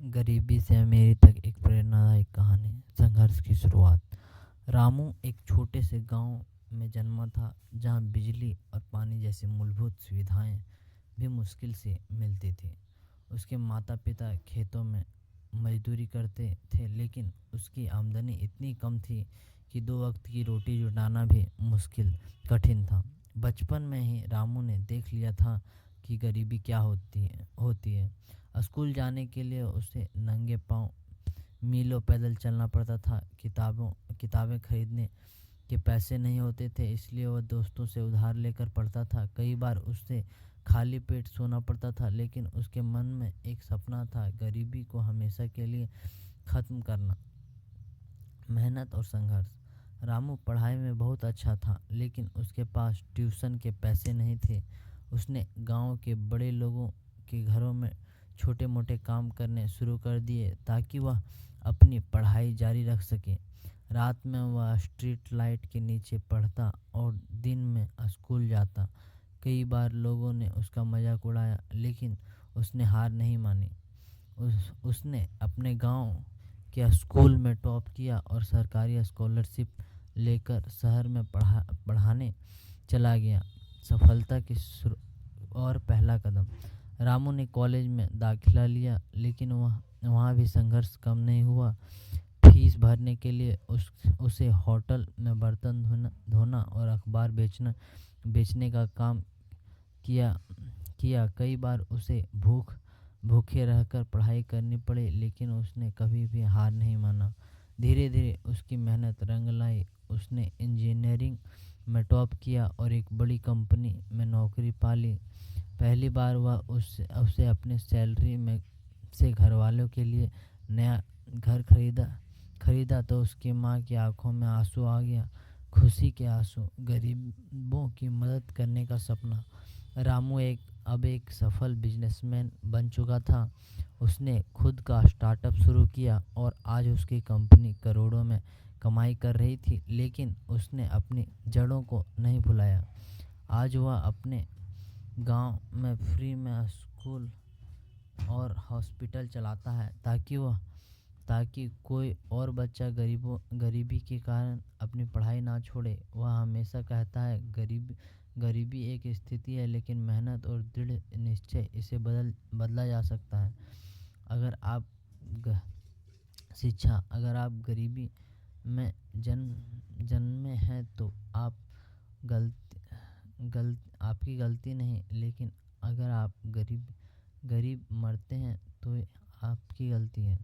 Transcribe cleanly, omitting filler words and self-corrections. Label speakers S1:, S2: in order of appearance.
S1: गरीबी से अमीरी तक एक प्रेरणादायक कहानी। संघर्ष की शुरुआत। रामू एक छोटे से गांव में जन्मा था, जहां बिजली और पानी जैसी मूलभूत सुविधाएं भी मुश्किल से मिलती थी। उसके माता पिता खेतों में मजदूरी करते थे, लेकिन उसकी आमदनी इतनी कम थी कि 2 वक्त की रोटी जुटाना भी कठिन था। बचपन में ही रामू ने देख लिया था कि गरीबी क्या होती है। स्कूल जाने के लिए उसे नंगे पांव मीलों पैदल चलना पड़ता था। किताबें खरीदने के पैसे नहीं होते थे, इसलिए वह दोस्तों से उधार लेकर पढ़ता था। कई बार उससे खाली पेट सोना पड़ता था, लेकिन उसके मन में एक सपना था, गरीबी को हमेशा के लिए खत्म करना। मेहनत और संघर्ष। रामू पढ़ाई में बहुत अच्छा था, लेकिन उसके पास ट्यूशन के पैसे नहीं थे। उसने गांव के बड़े लोगों के घरों में छोटे मोटे काम करने शुरू कर दिए, ताकि वह अपनी पढ़ाई जारी रख सके। रात में वह स्ट्रीट लाइट के नीचे पढ़ता और दिन में स्कूल जाता। कई बार लोगों ने उसका मजाक उड़ाया, लेकिन उसने हार नहीं मानी। उसने अपने गांव के स्कूल में टॉप किया और सरकारी स्कॉलरशिप लेकर शहर में पढ़ाने चला गया। सफलता की और पहला कदम। रामू ने कॉलेज में दाखिला लिया, लेकिन वहाँ भी संघर्ष कम नहीं हुआ। फीस भरने के लिए उसे होटल में बर्तन धोना और अखबार बेचने का काम किया। कई बार उसे भूखे रहकर पढ़ाई करनी पड़ी, लेकिन उसने कभी भी हार नहीं माना। धीरे धीरे उसकी मेहनत रंग लाई। उसने इंजीनियरिंग में टॉप किया और एक बड़ी कंपनी में नौकरी पा ली। पहली बार वह उसे अपने सैलरी में से घर वालों के लिए नया घर खरीदा तो उसकी माँ की आंखों में आंसू आ गया। खुशी के आंसू। गरीबों की मदद करने का सपना। रामू अब एक सफल बिजनेसमैन बन चुका था। उसने खुद का स्टार्टअप शुरू किया और आज उसकी कंपनी करोड़ों में कमाई कर रही थी, लेकिन उसने अपनी जड़ों को नहीं भुलाया। आज वह अपने गांव में फ्री में स्कूल और हॉस्पिटल चलाता है, ताकि कोई और बच्चा गरीबी के कारण अपनी पढ़ाई ना छोड़े। वह हमेशा कहता है, गरीबी एक स्थिति है, लेकिन मेहनत और दृढ़ निश्चय इसे बदला जा सकता है। अगर आप गरीबी में जन्मे हैं तो आपकी गलती नहीं, लेकिन अगर आप गरीब मरते हैं तो आपकी गलती है।